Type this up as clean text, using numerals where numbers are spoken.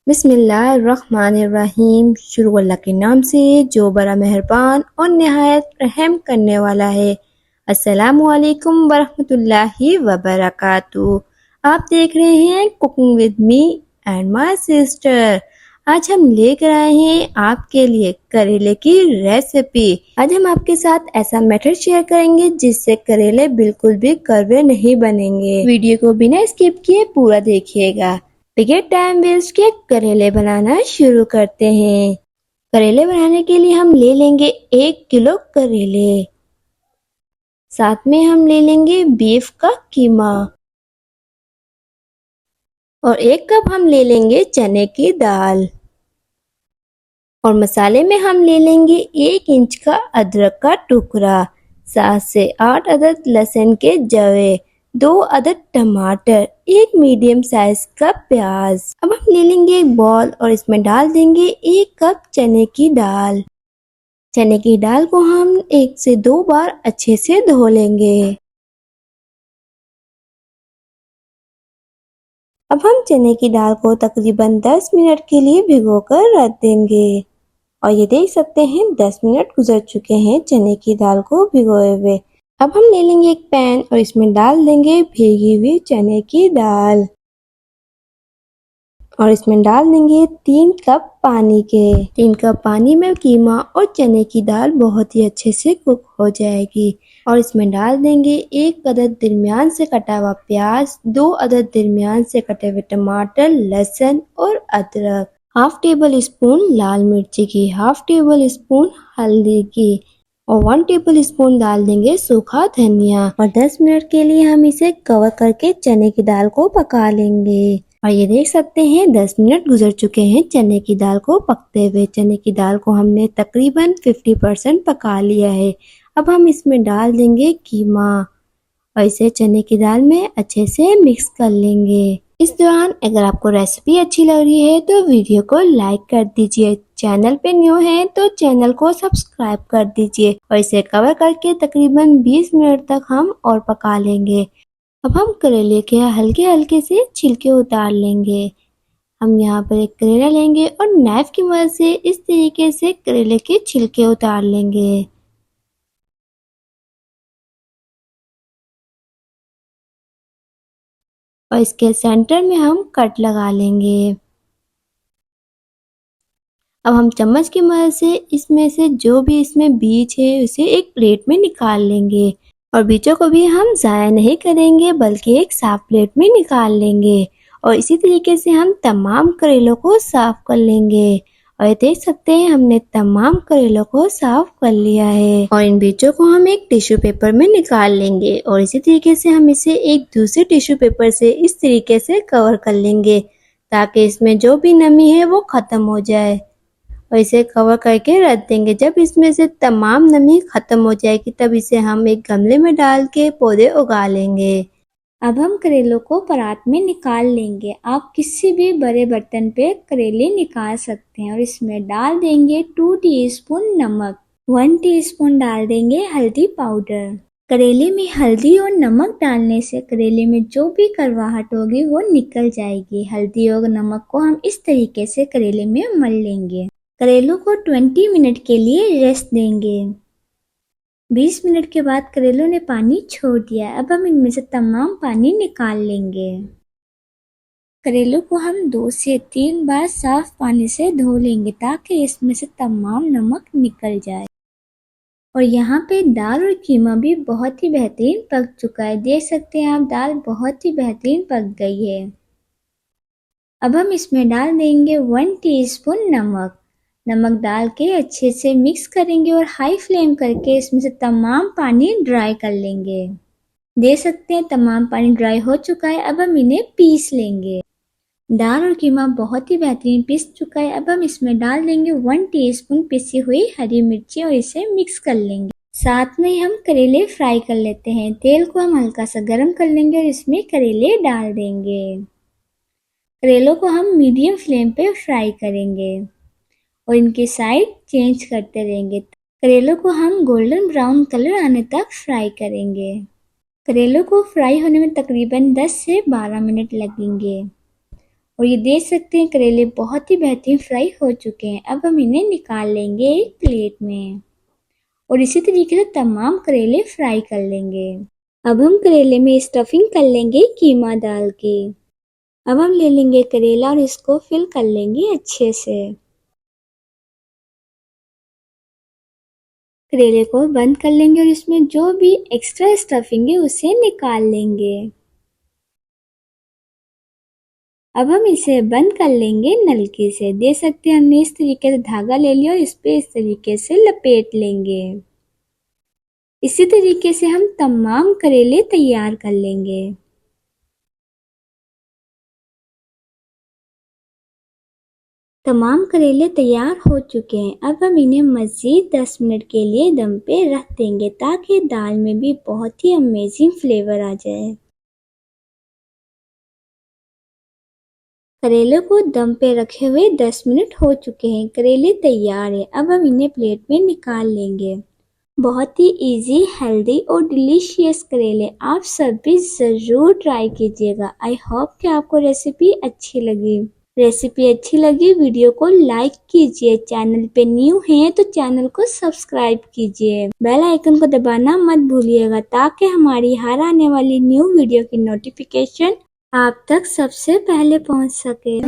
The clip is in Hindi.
बिस्मिल्लाहिर्रहमानिर्रहीम। शुरू अल्लाह के नाम से जो बड़ा मेहरबान और निहायत रहम करने वाला है। अस्सलामु अलैकुम वरहमतुल्लाहि वबरकातुहू। आप देख रहे हैं cooking with me and my sister. आज हम लेकर आए हैं आपके लिए करेले की रेसिपी। आज हम आपके साथ ऐसा मेथड शेयर करेंगे जिससे करेले बिल्कुल भी कड़वे नहीं बनेंगे। वीडियो को बिना स्किप किए पूरा देखिएगा। बगैर टाइम वेस्ट किए करेले बनाना शुरू करते हैं। करेले बनाने के लिए हम ले लेंगे 1 किलो करेले। साथ में हम ले लेंगे बीफ का कीमा और 1 कप हम ले लेंगे चने की दाल। और मसाले में हम ले लेंगे 1 इंच का अदरक का टुकड़ा, 7 से 8 अदद लहसुन के जवे, 2 अदद टमाटर, 1 मीडियम साइज का प्याज। अब हम ले लेंगे एक बॉल और इसमें डाल देंगे 1 कप चने की दाल। चने की दाल को हम 1 से 2 बार अच्छे से धो लेंगे। अब हम चने की दाल को तकरीबन 10 मिनट के लिए भिगोकर रख देंगे। और ये देख सकते हैं 10 मिनट गुजर चुके हैं चने की दाल को भिगोए हुए। अब हम ले लेंगे एक पैन और इसमें डाल देंगे भीगी हुई चने की दाल और इसमें डाल देंगे 3 कप पानी के। 3 कप पानी में कीमा और चने की दाल बहुत ही अच्छे से कुक हो जाएगी। और इसमें डाल देंगे 1 अदद दरमियान से कटा हुआ प्याज, 2 अदद दरमियान से कटे हुए टमाटर, लहसुन और अदरक, हाफ टेबल स्पून लाल मिर्ची की, हाफ टेबल स्पून हल्दी की और 1 टेबल स्पून डाल देंगे सूखा धनिया। और 10 मिनट के लिए हम इसे कवर करके चने की दाल को पका लेंगे। और ये देख सकते हैं 10 मिनट गुजर चुके हैं चने की दाल को पकते हुए। चने की दाल को हमने तकरीबन 50% पका लिया है। अब हम इसमें डाल देंगे कीमा और इसे चने की दाल में अच्छे से मिक्स कर लेंगे। इस दौरान अगर आपको रेसिपी अच्छी लग रही है तो वीडियो को लाइक कर दीजिए। चैनल पे न्यू है तो चैनल को सब्सक्राइब कर दीजिए और इसे कवर करके तकरीबन 20 मिनट तक हम और पका लेंगे। अब हम करेले के हल्के हल्के से छिलके उतार लेंगे। हम यहाँ पर एक करेला लेंगे और नाइफ की मदद से इस तरीके से करेले के छिलके उतार लेंगे। और इसके सेंटर में हम कट लगा लेंगे। अब हम चम्मच की मदद से इसमें से जो भी इसमें बीज है उसे एक प्लेट में निकाल लेंगे। और बीजों को भी हम ज़ाया नहीं करेंगे बल्कि एक साफ प्लेट में निकाल लेंगे। और इसी तरीके से हम तमाम करेलों को साफ कर लेंगे। और देख सकते हैं हमने तमाम करेलों को साफ कर लिया है। और इन बीजों को हम एक टिश्यू पेपर में निकाल लेंगे और इसी तरीके से हम इसे एक दूसरे टिश्यू पेपर से इस तरीके से कवर कर लेंगे ताकि इसमें जो भी नमी है वो ख़त्म हो जाए। और इसे कवर करके रख देंगे। जब इसमें से तमाम नमी ख़त्म हो जाएगी तब इसे हम एक गमले में डाल के पौधे उगा लेंगे। अब हम करेलों को परात में निकाल लेंगे। आप किसी भी बड़े बर्तन पे करेले निकाल सकते हैं और इसमें डाल देंगे 2 टीस्पून नमक, 1 टीस्पून डाल देंगे हल्दी पाउडर। करेले में हल्दी और नमक डालने से करेले में जो भी कड़वाहट होगी वो निकल जाएगी। हल्दी और नमक को हम इस तरीके से करेले में मल लेंगे। करेलों को 20 मिनट के लिए रेस्ट देंगे। 20 मिनट के बाद करेलों ने पानी छोड़ दिया। अब हम इनमें से तमाम पानी निकाल लेंगे। करेलों को हम 2 से 3 बार साफ पानी से धो लेंगे ताकि इसमें से तमाम नमक निकल जाए। और यहाँ पे दाल और कीमा भी बहुत ही बेहतरीन पक चुका है। देख सकते हैं आप दाल बहुत ही बेहतरीन पक गई है। अब हम इसमें डाल देंगे 1 टीस्पून नमक। नमक डाल के अच्छे से मिक्स करेंगे और हाई फ्लेम करके इसमें से तमाम पानी ड्राई कर लेंगे। देख सकते हैं तमाम पानी ड्राई हो चुका है। अब हम इन्हें पीस लेंगे। दाल और कीमा बहुत ही बेहतरीन पीस चुका है। अब हम इसमें डाल देंगे 1 टीस्पून पिसी हुई हरी मिर्ची और इसे मिक्स कर लेंगे। साथ में हम करेले फ्राई कर लेते हैं। तेल को हम हल्का सा गर्म कर लेंगे और इसमें करेले डाल देंगे। करेलों को हम मीडियम फ्लेम पे फ्राई करेंगे और इनके साइड चेंज करते रहेंगे। करेलों को हम गोल्डन ब्राउन कलर आने तक फ्राई करेंगे। करेलों को फ्राई होने में तकरीबन 10 से 12 मिनट लगेंगे। और ये देख सकते हैं करेले बहुत ही बेहतरीन फ्राई हो चुके हैं। अब हम इन्हें निकाल लेंगे एक प्लेट में और इसी तरीके से तमाम करेले फ्राई कर लेंगे। अब हम करेले में स्टफिंग कर लेंगे कीमा डाल के। अब हम ले लेंगे करेला और इसको फिल कर लेंगे अच्छे से। करेले को बंद कर लेंगे और इसमें जो भी एक्स्ट्रा स्टफिंग है उसे निकाल लेंगे। अब हम इसे बंद कर लेंगे नलके से। देख सकते हैं हमने इस तरीके से धागा ले लिया और इस पे इस तरीके से लपेट लेंगे। इसी तरीके से हम तमाम करेले तैयार कर लेंगे। तमाम करेले तैयार हो चुके हैं। अब हम इन्हें मज़ीद 10 मिनट के लिए दम पे रख देंगे ताकि दाल में भी बहुत ही अमेजिंग फ्लेवर आ जाए। करेले को दम पे रखे हुए 10 मिनट हो चुके हैं। करेले तैयार हैं। अब हम इन्हें प्लेट में निकाल लेंगे। बहुत ही इजी, हेल्दी और डिलीशियस करेले आप सब भी ज़रूर ट्राई कीजिएगा। आई होप कि आपको रेसिपी अच्छी लगी। वीडियो को लाइक कीजिए। चैनल पे न्यू हैं तो चैनल को सब्सक्राइब कीजिए। बेल आइकन को दबाना मत भूलिएगा ताकि हमारी हर आने वाली न्यू वीडियो की नोटिफिकेशन आप तक सबसे पहले पहुंच सके।